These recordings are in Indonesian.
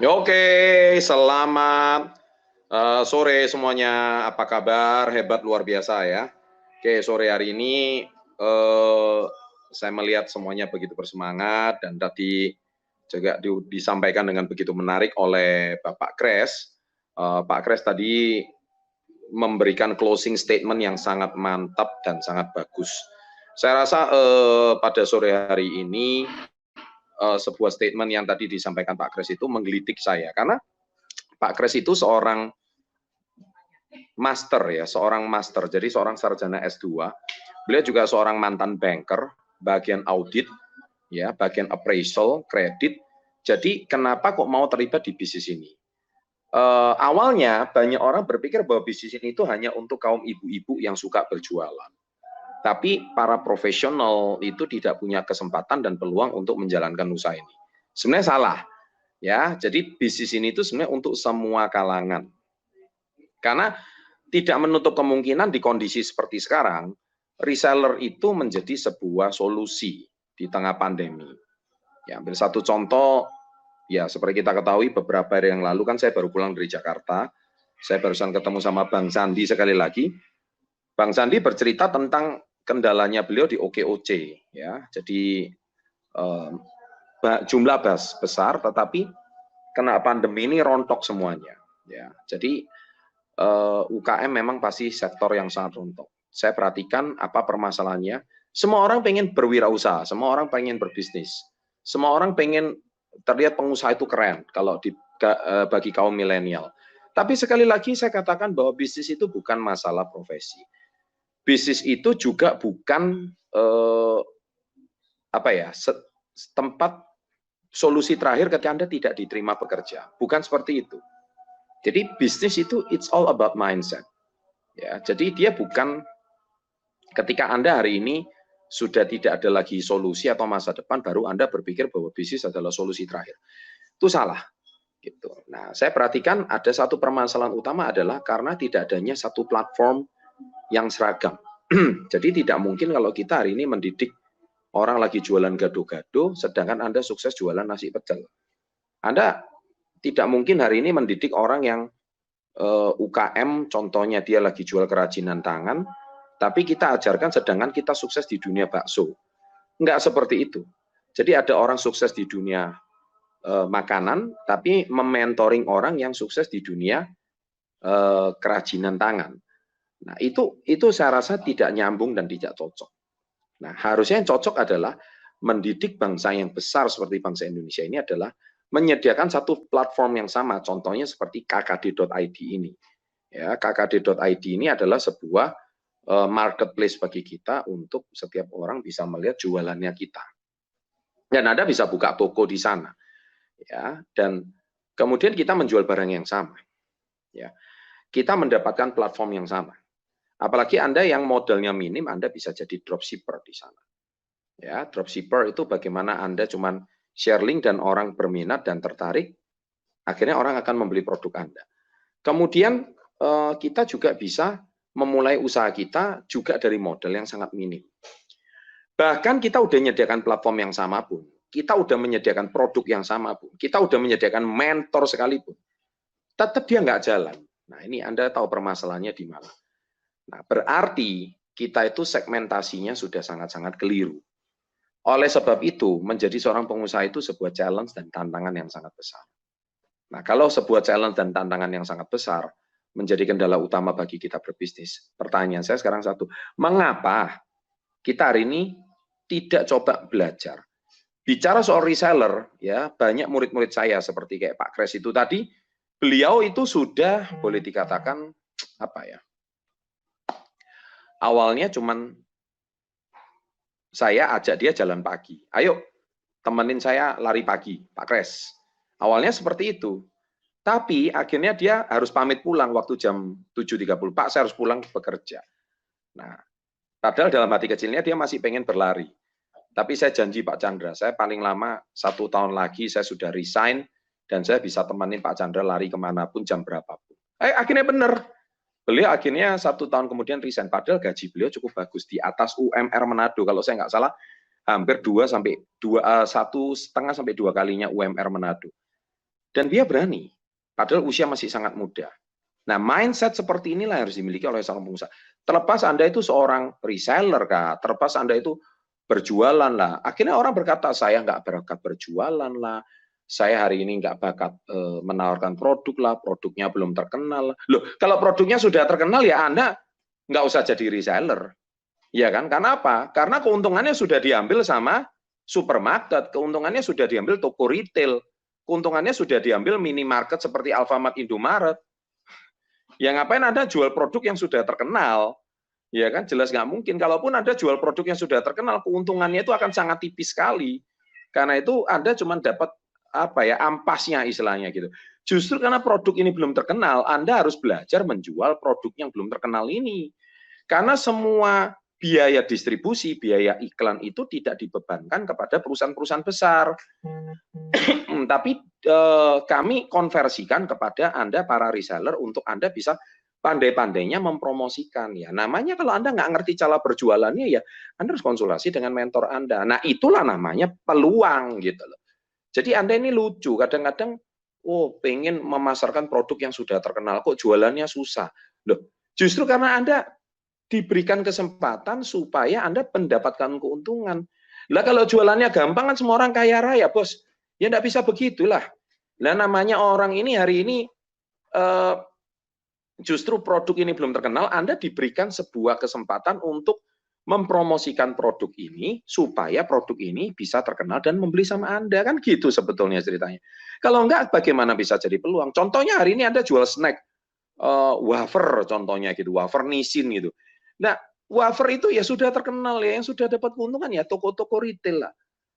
Oke, selamat sore semuanya. Apa kabar? Hebat, luar biasa ya. Oke, sore hari ini saya melihat semuanya begitu bersemangat dan tadi juga disampaikan dengan begitu menarik oleh Bapak Kres. Pak Kres tadi memberikan closing statement yang sangat mantap dan sangat bagus. Saya rasa pada sore hari ini sebuah statement yang tadi disampaikan Pak Kres itu menggelitik saya karena Pak Kres itu seorang master ya, seorang master, jadi seorang sarjana S2. Beliau juga seorang mantan banker, bagian audit, ya, bagian appraisal, kredit. Jadi kenapa kok mau terlibat di bisnis ini? Awalnya banyak orang berpikir bahwa bisnis ini itu hanya untuk kaum ibu-ibu yang suka berjualan. Tapi para profesional itu tidak punya kesempatan dan peluang untuk menjalankan usaha ini. Sebenarnya salah, ya. Jadi bisnis ini itu sebenarnya untuk semua kalangan. Karena tidak menutup kemungkinan di kondisi seperti sekarang, reseller itu menjadi sebuah solusi di tengah pandemi. Ya, ambil satu contoh, ya seperti kita ketahui beberapa hari yang lalu kan saya baru pulang dari Jakarta, saya barusan ketemu sama Bang Sandi sekali lagi. Bang Sandi bercerita tentang kendalanya beliau di OKOC, ya. Jadi jumlah bus besar, tetapi kena pandemi ini rontok semuanya, ya. Jadi UKM memang pasti sektor yang sangat rontok. Saya perhatikan apa permasalahannya. Semua orang pengen berwirausaha, semua orang pengen berbisnis, semua orang pengen terlihat pengusaha itu keren kalau bagi kaum milenial. Tapi sekali lagi saya katakan bahwa bisnis itu bukan masalah profesi. Bisnis itu juga bukan tempat solusi terakhir ketika Anda tidak diterima pekerja. Bukan seperti itu. Jadi bisnis itu it's all about mindset. Ya, jadi dia bukan ketika Anda hari ini sudah tidak ada lagi solusi atau masa depan baru Anda berpikir bahwa bisnis adalah solusi terakhir. Itu salah. Gitu. Nah, saya perhatikan ada satu permasalahan utama adalah karena tidak adanya satu platform yang seragam. Jadi tidak mungkin kalau kita hari ini mendidik orang lagi jualan gado-gado, sedangkan Anda sukses jualan nasi pecel. Anda tidak mungkin hari ini mendidik orang yang UKM, contohnya dia lagi jual kerajinan tangan, tapi kita ajarkan sedangkan kita sukses di dunia bakso. Enggak seperti itu. Jadi ada orang sukses di dunia makanan, tapi mementoring orang yang sukses di dunia kerajinan tangan. Nah, itu saya rasa tidak nyambung dan tidak cocok. Nah, harusnya yang cocok adalah mendidik bangsa yang besar seperti bangsa Indonesia ini adalah menyediakan satu platform yang sama, contohnya seperti kkd.id ini. Ya, kkd.id ini adalah sebuah marketplace bagi kita untuk setiap orang bisa melihat jualannya kita. Dan Anda bisa buka toko di sana. Ya, dan kemudian kita menjual barang yang sama. Ya. Kita mendapatkan platform yang sama. Apalagi Anda yang modalnya minim, Anda bisa jadi dropshipper di sana. Ya, dropshipper itu bagaimana Anda cuman share link dan orang berminat dan tertarik, akhirnya orang akan membeli produk Anda. Kemudian kita juga bisa memulai usaha kita juga dari modal yang sangat minim. Bahkan kita udah menyediakan platform yang sama pun, kita udah menyediakan produk yang sama pun, kita udah menyediakan mentor sekalipun, tetap dia nggak jalan. Nah, ini Anda tahu permasalahannya di mana. Nah, berarti kita itu segmentasinya sudah sangat-sangat keliru. Oleh sebab itu, menjadi seorang pengusaha itu sebuah challenge dan tantangan yang sangat besar. Nah, kalau sebuah challenge dan tantangan yang sangat besar menjadi kendala utama bagi kita berbisnis, pertanyaan saya sekarang satu, mengapa kita hari ini tidak coba belajar? Bicara soal reseller, ya banyak murid-murid saya seperti kayak Pak Kres itu tadi, beliau itu sudah boleh dikatakan apa ya? Awalnya cuman saya ajak dia jalan pagi. Ayo, temenin saya lari pagi, Pak Kres. Awalnya seperti itu. Tapi akhirnya dia harus pamit pulang waktu jam 7.30. Pak, saya harus pulang bekerja. Nah, padahal dalam hati kecilnya dia masih pengen berlari. Tapi saya janji Pak Chandra, saya paling lama 1 tahun lagi saya sudah resign dan saya bisa temenin Pak Chandra lari kemanapun, jam berapapun. Akhirnya benar. Beliau akhirnya 1 tahun kemudian resign. Padahal gaji beliau cukup bagus, di atas UMR Manado. Kalau saya nggak salah, hampir 1,5 sampai 2 kalinya UMR Manado. Dan dia berani, padahal usia masih sangat muda. Nah, mindset seperti inilah yang harus dimiliki oleh seorang pengusaha. Terlepas Anda itu seorang reseller, Kak, terlepas Anda itu berjualan lah. Akhirnya orang berkata, saya nggak bakat berjualan lah, saya hari ini nggak bakat menawarkan produk lah, produknya belum terkenal. Loh, kalau produknya sudah terkenal ya Anda nggak usah jadi reseller. Ya kan? Karena apa? Karena keuntungannya sudah diambil sama supermarket, keuntungannya sudah diambil toko retail, keuntungannya sudah diambil minimarket seperti Alfamart, Indomaret. Ya ngapain Anda jual produk yang sudah terkenal? Ya kan, jelas nggak mungkin. Kalaupun Anda jual produk yang sudah terkenal, keuntungannya itu akan sangat tipis sekali. Karena itu Anda cuma dapat apa ya, ampasnya istilahnya gitu. Justru karena produk ini belum terkenal, Anda harus belajar menjual produk yang belum terkenal ini. Karena semua biaya distribusi, biaya iklan itu tidak dibebankan kepada perusahaan-perusahaan besar. Tapi kami konversikan kepada Anda para reseller untuk Anda bisa pandai-pandainya mempromosikan ya. Namanya kalau Anda nggak ngerti cara berjualannya ya, Anda harus konsultasi dengan mentor Anda. Nah, itulah namanya peluang gitu loh. Jadi Anda ini lucu, kadang-kadang pengen memasarkan produk yang sudah terkenal kok jualannya susah. Loh, justru karena Anda diberikan kesempatan supaya Anda mendapatkan keuntungan. Lah kalau jualannya gampang kan semua orang kaya raya, Bos. Ya enggak bisa begitulah. Nah, namanya orang ini hari ini justru produk ini belum terkenal, Anda diberikan sebuah kesempatan untuk mempromosikan produk ini supaya produk ini bisa terkenal dan membeli sama Anda. Kan gitu sebetulnya ceritanya. Kalau enggak, bagaimana bisa jadi peluang? Contohnya hari ini Anda jual snack, wafer contohnya gitu, wafer Nissin gitu. Nah, wafer itu ya sudah terkenal ya, yang sudah dapat keuntungan ya toko-toko retail lah.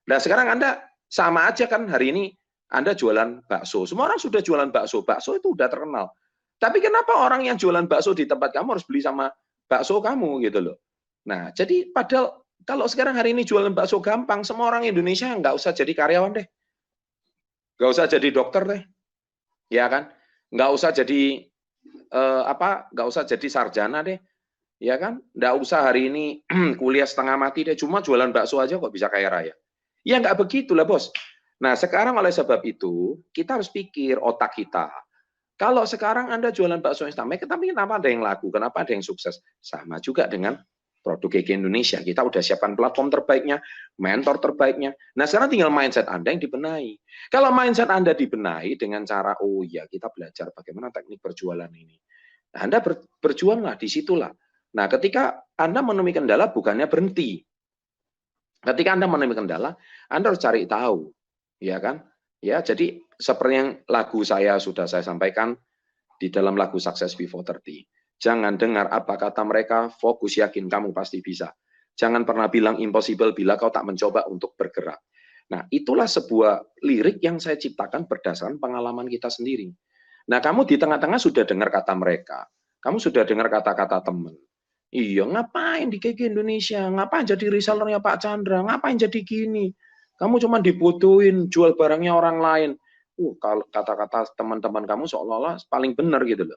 Nah, sekarang Anda sama aja kan hari ini Anda jualan bakso. Semua orang sudah jualan bakso. Bakso itu udah terkenal. Tapi kenapa orang yang jualan bakso di tempat kamu harus beli sama bakso kamu gitu loh. Nah, jadi padahal kalau sekarang hari ini jualan bakso gampang, semua orang Indonesia nggak usah jadi karyawan deh. Nggak usah jadi dokter deh. Ya kan? Nggak usah jadi nggak usah jadi sarjana deh. Ya kan? Nggak usah hari ini kuliah setengah mati deh. Cuma jualan bakso aja kok bisa kaya raya. Ya nggak begitulah, Bos. Nah, sekarang oleh sebab itu, kita harus pikir otak kita. Kalau sekarang Anda jualan bakso instan, tapi kenapa ada yang laku? Kenapa ada yang sukses? Sama juga dengan produk GG Indonesia. Kita udah siapkan platform terbaiknya, mentor terbaiknya. Nah, sekarang tinggal mindset Anda yang dibenahi. Kalau mindset Anda dibenahi dengan cara, oh ya, kita belajar bagaimana teknik berjualan ini. Nah, Anda berjuanglah, disitulah. Nah, ketika Anda menemui kendala, bukannya berhenti. Ketika Anda menemui kendala, Anda harus cari tahu, ya kan? Ya, jadi seperti yang lagu saya sudah saya sampaikan di dalam lagu Success Before 30. Jangan dengar apa kata mereka, fokus yakin kamu pasti bisa. Jangan pernah bilang impossible bila kau tak mencoba untuk bergerak. Nah, itulah sebuah lirik yang saya ciptakan berdasarkan pengalaman kita sendiri. Nah, kamu di tengah-tengah sudah dengar kata mereka. Kamu sudah dengar kata-kata teman. Iya, ngapain di KG Indonesia? Ngapain jadi resellernya Pak Chandra? Ngapain jadi gini? Kamu cuma dibodohin, jual barangnya orang lain. Kalau kata-kata teman-teman kamu seolah-olah paling benar gitu loh.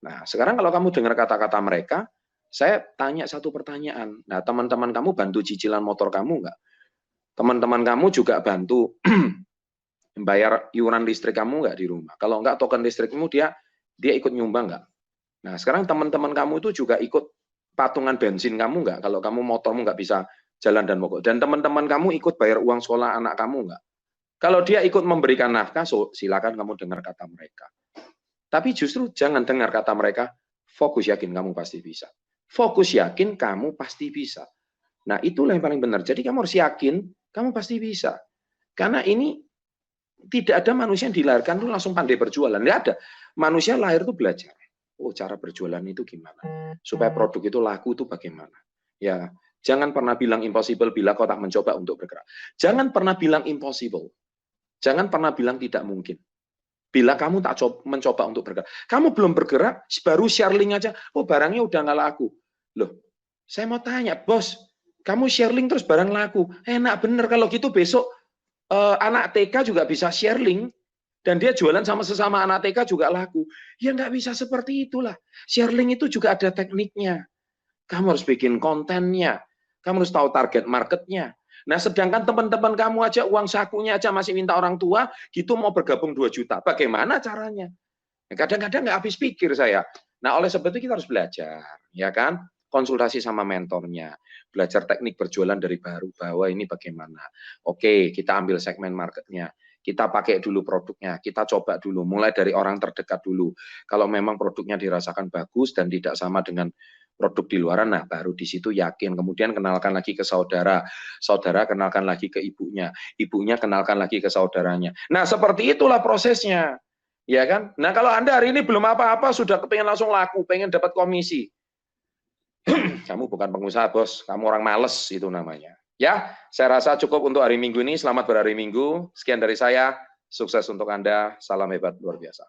Nah, sekarang kalau kamu dengar kata-kata mereka, saya tanya satu pertanyaan. Nah, teman-teman kamu bantu cicilan motor kamu nggak? Teman-teman kamu juga bantu bayar iuran listrik kamu nggak di rumah? Kalau nggak, token listrikmu dia ikut nyumbang nggak? Nah, sekarang teman-teman kamu itu juga ikut patungan bensin kamu nggak? Kalau kamu motormu nggak bisa jalan dan mogok. Dan teman-teman kamu ikut bayar uang sekolah anak kamu nggak? Kalau dia ikut memberikan nafkah, silakan kamu dengar kata mereka. Tapi justru jangan dengar kata mereka, fokus yakin kamu pasti bisa. Fokus yakin kamu pasti bisa. Nah, itulah yang paling benar. Jadi kamu harus yakin kamu pasti bisa. Karena ini tidak ada manusia yang dilahirkan itu langsung pandai berjualan. Tidak ada. Manusia lahir itu belajar. Oh, cara berjualan itu gimana? Supaya produk itu laku itu bagaimana? Ya, jangan pernah bilang impossible bila kau tak mencoba untuk bergerak. Jangan pernah bilang impossible. Jangan pernah bilang tidak mungkin. Bila kamu tak mencoba untuk bergerak. Kamu belum bergerak, baru share link aja, oh barangnya udah nggak laku. Loh, saya mau tanya, bos, kamu share link terus barang laku. Enak bener kalau gitu besok anak TK juga bisa share link. Dan dia jualan sama sesama anak TK juga laku. Ya nggak bisa seperti itulah. Sharing itu juga ada tekniknya. Kamu harus bikin kontennya. Kamu harus tahu target marketnya. Nah, sedangkan teman-teman kamu aja uang sakunya aja masih minta orang tua, gitu mau bergabung 2 juta. Bagaimana caranya? Kadang-kadang nggak habis pikir saya. Nah, oleh sebab itu kita harus belajar, ya kan? Konsultasi sama mentornya, belajar teknik berjualan dari baru, bahwa ini bagaimana. Oke, kita ambil segmen marketnya, kita pakai dulu produknya, kita coba dulu, mulai dari orang terdekat dulu. Kalau memang produknya dirasakan bagus dan tidak sama dengan produk di luaran, nah baru di situ yakin. Kemudian kenalkan lagi ke saudara, saudara kenalkan lagi ke ibunya, ibunya kenalkan lagi ke saudaranya. Nah, seperti itulah prosesnya. Ya kan? Nah, kalau Anda hari ini belum apa-apa, sudah kepengen langsung laku, pengen dapat komisi. Kamu bukan pengusaha, bos. Kamu orang males, itu namanya. Ya, saya rasa cukup untuk hari Minggu ini. Selamat berhari Minggu. Sekian dari saya. Sukses untuk Anda. Salam hebat luar biasa.